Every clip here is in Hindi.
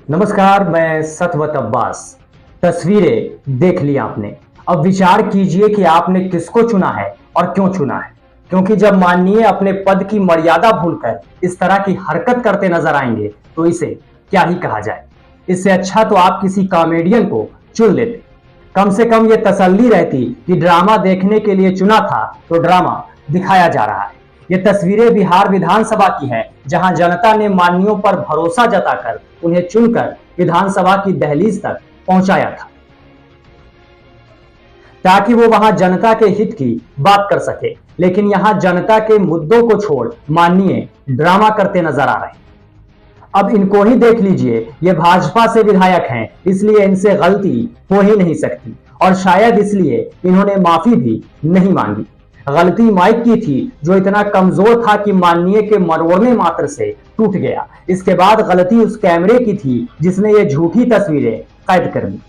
नमस्कार, मैं सतवत अब्बास। तस्वीरें देख ली आपने। अब विचार कीजिए कि आपने किसको चुना है और क्यों चुना है। क्योंकि जब माननीय अपने पद की मर्यादा भूलकर इस तरह की हरकत करते नजर आएंगे तो इसे क्या ही कहा जाए। इससे अच्छा तो आप किसी कॉमेडियन को चुन लेते। कम से कम ये तसल्ली रहती कि ड्रामा देखने के लिए चुना था तो ड्रामा दिखाया जा रहा है। ये तस्वीरें बिहार विधानसभा की है, जहां जनता ने माननीयों पर भरोसा जताकर उन्हें चुनकर विधानसभा की दहलीज तक पहुंचाया था, ताकि वो वहां जनता के हित की बात कर सके। लेकिन यहां जनता के मुद्दों को छोड़ माननीय ड्रामा करते नजर आ रहे हैं। अब इनको ही देख लीजिए, ये भाजपा से विधायक हैं, इसलिए इनसे गलती हो ही नहीं सकती और शायद इसलिए इन्होंने माफी भी नहीं मांगी। गलती माइक की थी, जो इतना कमजोर था कि माननीय के मरोड़ने मात्र से टूट गया। इसके बाद गलती उस कैमरे की थी जिसने ये झूठी तस्वीरें कैद कर दी।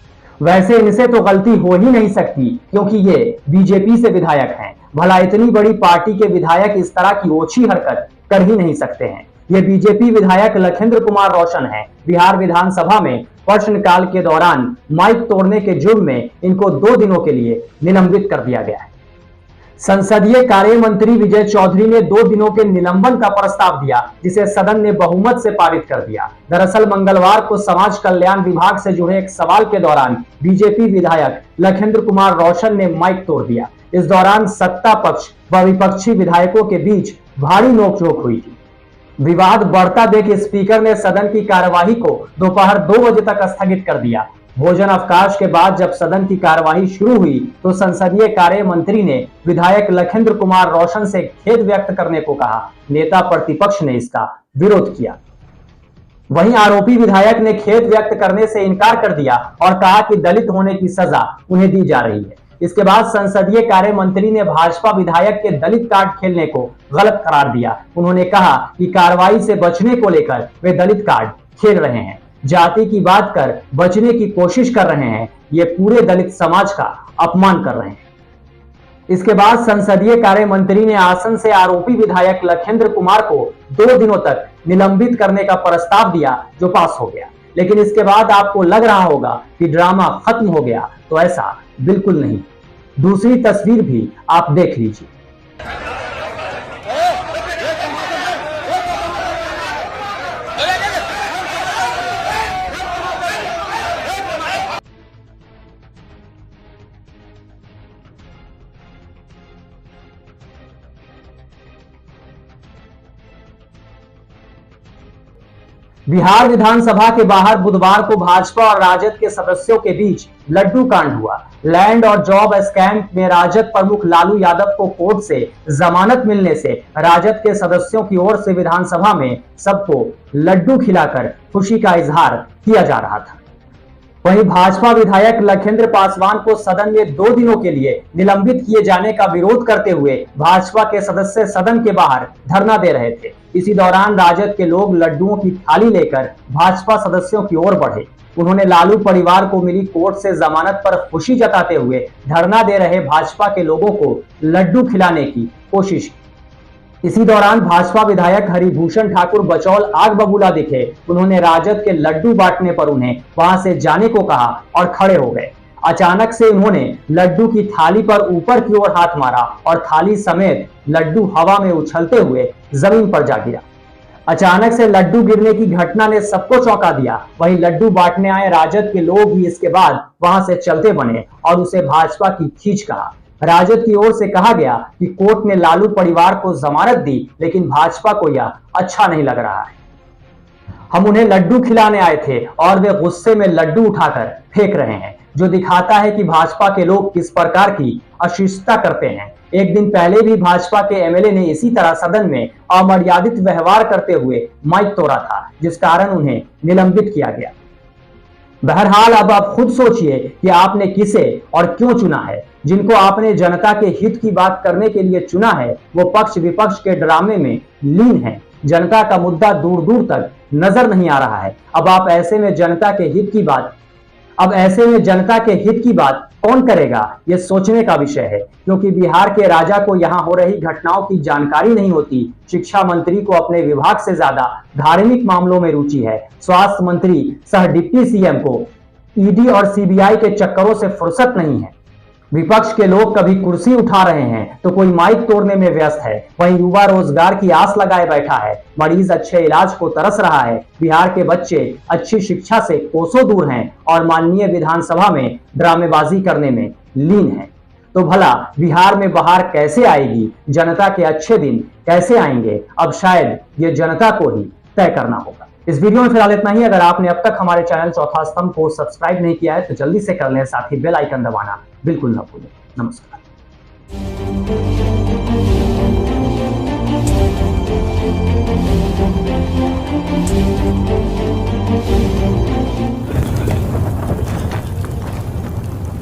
वैसे इनसे तो गलती हो ही नहीं सकती, क्योंकि ये बीजेपी से विधायक हैं। भला इतनी बड़ी पार्टी के विधायक इस तरह की ओछी हरकत कर ही नहीं सकते हैं। ये बीजेपी विधायक लखिंद्र कुमार रोशन हैं। बिहार विधानसभा में प्रश्नकाल के दौरान माइक तोड़ने के जुर्म में इनको 2 दिनों के लिए निलंबित कर दिया गया है। संसदीय कार्य मंत्री विजय चौधरी ने 2 दिनों के निलंबन का प्रस्ताव दिया, जिसे सदन ने बहुमत से पारित कर दिया। दरअसल मंगलवार को समाज कल्याण विभाग से जुड़े एक सवाल के दौरान बीजेपी विधायक लखिंद्र कुमार रोशन ने माइक तोड़ दिया। इस दौरान सत्ता पक्ष व विपक्षी विधायकों के बीच भारी नोकझोंक हुई थी। विवाद बढ़ता देख स्पीकर ने सदन की कार्यवाही को दोपहर 2 बजे तक स्थगित कर दिया। भोजन अवकाश के बाद जब सदन की कार्यवाही शुरू हुई तो संसदीय कार्य मंत्री ने विधायक लखिंद्र कुमार रोशन से खेद व्यक्त करने को कहा। नेता प्रतिपक्ष ने इसका विरोध किया। वहीं आरोपी विधायक ने खेद व्यक्त करने से इनकार कर दिया और कहा कि दलित होने की सजा उन्हें दी जा रही है। इसके बाद संसदीय कार्य मंत्री ने भाजपा विधायक के दलित कार्ड खेलने को गलत करार दिया। उन्होंने कहा कि कार्रवाई से बचने को लेकर वे दलित कार्ड खेल रहे हैं, जाति की बात कर बचने की कोशिश कर रहे हैं, ये पूरे दलित समाज का अपमान कर रहे हैं। इसके बाद संसदीय कार्य मंत्री ने आसन से आरोपी विधायक लखिंद्र कुमार को 2 दिनों तक निलंबित करने का प्रस्ताव दिया, जो पास हो गया। लेकिन इसके बाद आपको लग रहा होगा कि ड्रामा खत्म हो गया, तो ऐसा बिल्कुल नहीं। दूसरी तस्वीर भी आप देख लीजिए। बिहार विधानसभा के बाहर बुधवार को भाजपा और राजद के सदस्यों के बीच लड्डू कांड हुआ। लैंड और जॉब स्कैम में राजद प्रमुख लालू यादव को कोर्ट से जमानत मिलने से राजद के सदस्यों की ओर से विधानसभा में सबको लड्डू खिलाकर खुशी का इजहार किया जा रहा था। वहीं भाजपा विधायक लखिंद्र पासवान को सदन में 2 दिनों के लिए निलंबित किए जाने का विरोध करते हुए भाजपा के सदस्य सदन के बाहर धरना दे रहे थे। इसी दौरान राजद के लोग लड्डुओं की थाली लेकर भाजपा सदस्यों की ओर बढ़े। उन्होंने लालू परिवार को मिली कोर्ट से जमानत पर खुशी जताते हुए धरना दे रहे भाजपा के लोगों को लड्डू खिलाने की कोशिश की। इसी दौरान भाजपा विधायक हरिभूषण ठाकुर बचौल आग बबूला दिखे। उन्होंने राजद के लड्डू बांटने पर उन्हें वहां से जाने को कहा और खड़े हो गए। अचानक से उन्होंने लड्डू की थाली पर ऊपर की ओर हाथ मारा और थाली समेत लड्डू हवा में उछलते हुए जमीन पर जा गिरा। अचानक से लड्डू गिरने की घटना ने सबको चौंका दिया। वहीं लड्डू बांटने आए राजद के लोग भी इसके बाद वहां से चलते बने और उसे भाजपा की खींच कहा। राजद की ओर से कहा गया कि कोर्ट ने लालू परिवार को जमानत दी, लेकिन भाजपा को यह अच्छा नहीं लग रहा है। हम उन्हें लड्डू खिलाने आए थे और वे गुस्से में लड्डू उठाकर फेंक रहे हैं, जो दिखाता है कि भाजपा के लोग किस प्रकार की अशिष्टता करते हैं। एक दिन पहले भी भाजपा के एमएलए ने इसी तरह सदन में अमर्यादित व्यवहार करते हुए माइक तोड़ा था, जिस कारण उन्हें निलंबित किया गया। बहरहाल अब आप खुद सोचिए कि आपने किसे और क्यों चुना है। जिनको आपने जनता के हित की बात करने के लिए चुना है, वो पक्ष विपक्ष के ड्रामे में लीन है। जनता का मुद्दा दूर दूर तक नजर नहीं आ रहा है। अब ऐसे में जनता के हित की बात कौन करेगा, यह सोचने का विषय है, क्योंकि बिहार के राजा को यहां हो रही घटनाओं की जानकारी नहीं होती। शिक्षा मंत्री को अपने विभाग से ज्यादा धार्मिक मामलों में रुचि है। स्वास्थ्य मंत्री सह डिप्टी सीएम को ईडी और सीबीआई के चक्करों से फुर्सत नहीं है। विपक्ष के लोग कभी कुर्सी उठा रहे हैं तो कोई माइक तोड़ने में व्यस्त है। वहीं युवा रोजगार की आस लगाए बैठा है। मरीज अच्छे इलाज को तरस रहा है। बिहार के बच्चे अच्छी शिक्षा से कोसों दूर हैं और माननीय विधानसभा में ड्रामेबाजी करने में लीन है। तो भला बिहार में बहार कैसे आएगी, जनता के अच्छे दिन कैसे आएंगे, अब शायद ये जनता को ही तय करना होगा। इस वीडियो में फिलहाल इतना ही। अगर आपने अब तक हमारे चैनल चौथा स्तंभ को सब्सक्राइब नहीं किया है तो जल्दी से कर लें, साथ ही बेल आइकन दबाना बिल्कुल न भूलें। नमस्कार।